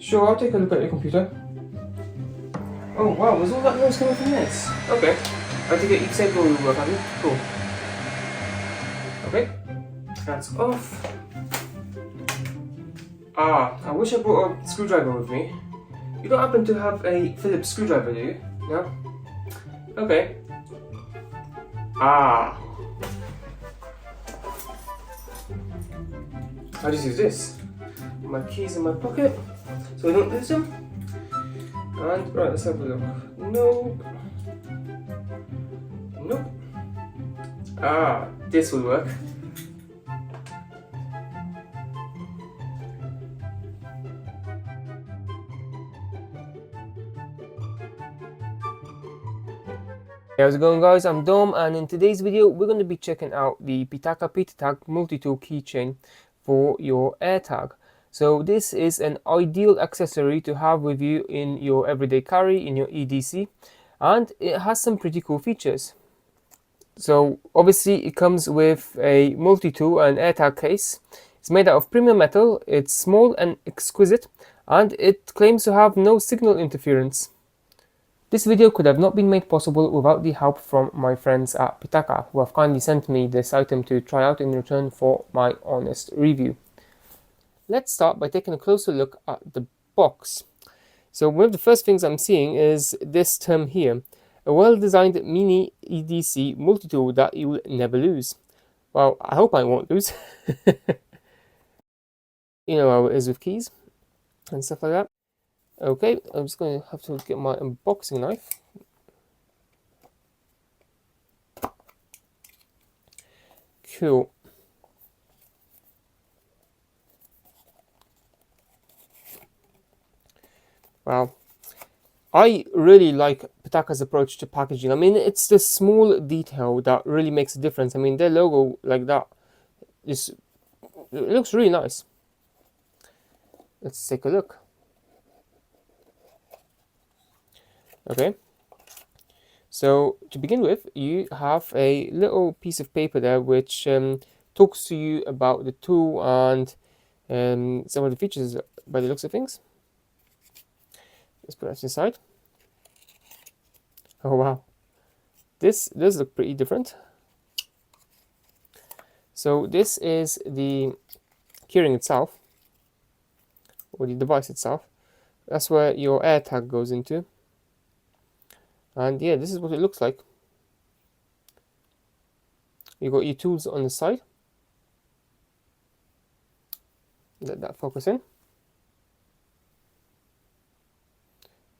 Sure, I'll take a look at your computer. Oh wow, was all that noise coming from this? Okay. I think you've saved all your work, have you? Cool. Okay. That's off. Ah, I wish I brought a screwdriver with me. You don't happen to have a Phillips screwdriver, do you? No? Okay. Ah. I'll just use this. My keys in my pocket, so I don't lose them. And, right, let's have a look. Nope. Nope. Ah, this will work. Hey, how's it going, guys? I'm Dom, and in today's video we're going to be checking out the PITAKA PitaTag multi-tool keychain for your AirTag. So this is an ideal accessory to have with you in your everyday carry, in your EDC, and it has some pretty cool features. So obviously it comes with a multi-tool and AirTag case. It's made out of premium metal, it's small and exquisite, and it claims to have no signal interference. This video could have not been made possible without the help from my friends at PITAKA, who have kindly sent me this item to try out in return for my honest review. Let's start by taking a closer look at the box. So one of the first things I'm seeing is this term here, a well-designed mini EDC multi-tool that you will never lose. Well, I hope I won't lose. You know how it is with keys and stuff like that. Okay, I'm just going to have to get my unboxing knife. Cool. Wow. I really like PITAKA's approach to packaging. I mean, it's the small detail that really makes a difference. I mean, their logo like that, it looks really nice. Let's take a look. Okay, so to begin with, you have a little piece of paper there which talks to you about the tool and some of the features by the looks of things. Let's put that inside. Oh wow, this does look pretty different. So this is the keyring itself, or the device itself. That's where your AirTag goes into. And yeah, this is what it looks like. You got your tools on the side. Let that focus in.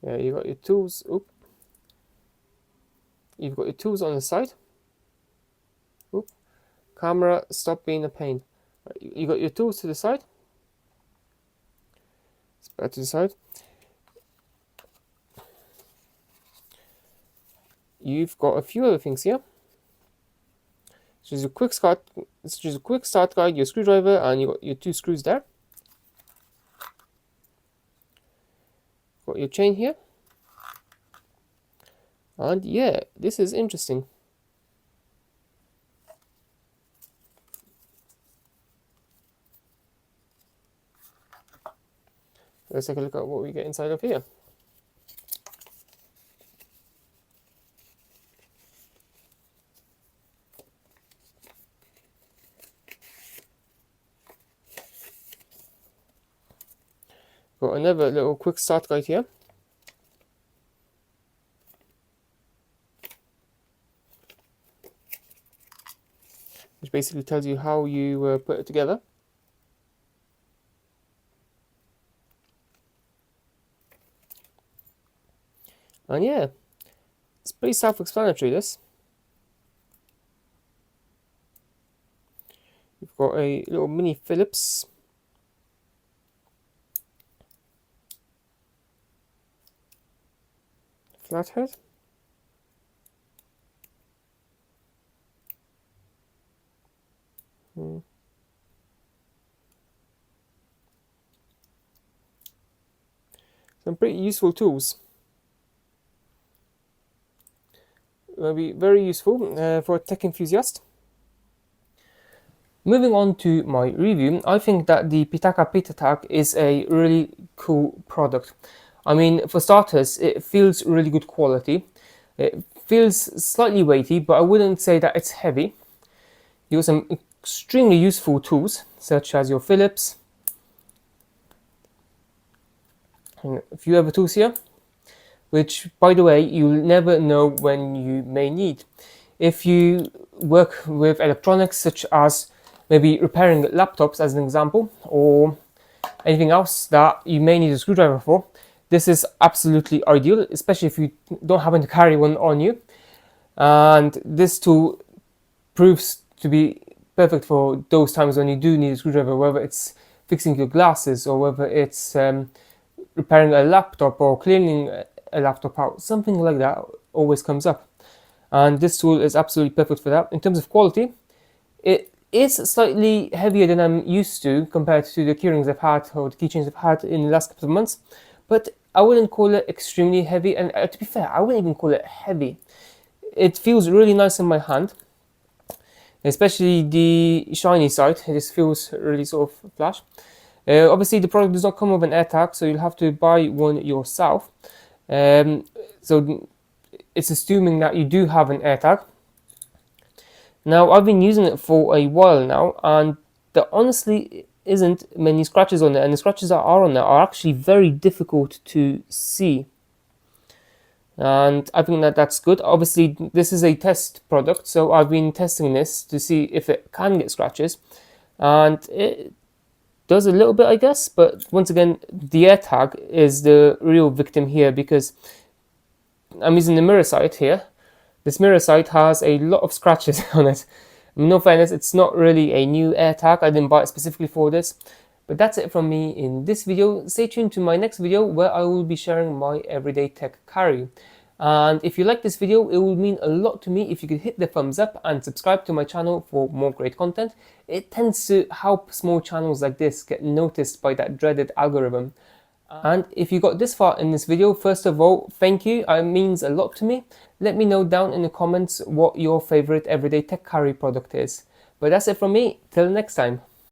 Yeah, you got your tools. Oop. You've got your tools on the side. Oop. Camera, stop being a pain. You got your tools to the side. It's back to the side. You've got a few other things here. So there's a quick start guide, your screwdriver, and you got your two screws there. Got your chain here. And yeah, this is interesting. Let's take a look at what we get inside of here. Got another little quick start guide here. Which basically tells you how you put it together. And yeah, it's pretty self-explanatory, this. You've got a little mini Phillips. Flathead. Some pretty useful tools. Will be very useful for a tech enthusiast. Moving on to my review, I think that the PITAKA PitaTag is a really cool product. I mean, for starters, it feels really good quality. It feels slightly weighty, but I wouldn't say that it's heavy. You got some extremely useful tools, such as your Phillips. And a few other tools here, which, by the way, you'll never know when you may need. If you work with electronics, such as maybe repairing laptops as an example, or anything else that you may need a screwdriver for, this is absolutely ideal, especially if you don't happen to carry one on you. And this tool proves to be perfect for those times when you do need a screwdriver, whether it's fixing your glasses or whether it's repairing a laptop or cleaning a laptop out. Something like that always comes up. And this tool is absolutely perfect for that. In terms of quality, it is slightly heavier than I'm used to compared to the keyrings I've had or the keychains I've had in the last couple of months, but I wouldn't call it extremely heavy, and to be fair, I wouldn't even call it heavy. It feels really nice in my hand, especially the shiny side. It just feels really sort of flash. Obviously, the product does not come with an AirTag, so you'll have to buy one yourself. So it's assuming that you do have an AirTag. Now, I've been using it for a while now, and there honestly isn't many scratches on it, and the scratches that are on there are actually very difficult to see. And I think that that's good. Obviously, this is a test product, so I've been testing this to see if it can get scratches, and it does a little bit, I guess. But once again, the AirTag is the real victim here, because I'm using the mirror side here. This mirror side has a lot of scratches on it. I mean, no fairness, it's not really a new AirTag. I didn't buy it specifically for this. But that's it from me in this video. Stay tuned to my next video where I will be sharing my everyday tech carry. And if you like this video, it will mean a lot to me if you could hit the thumbs up and subscribe to my channel for more great content. It tends to help small channels like this get noticed by that dreaded algorithm. And if you got this far in this video, first of all, thank you. It means a lot to me. Let me know down in the comments what your favorite everyday tech carry product is. But that's it from me. Till next time.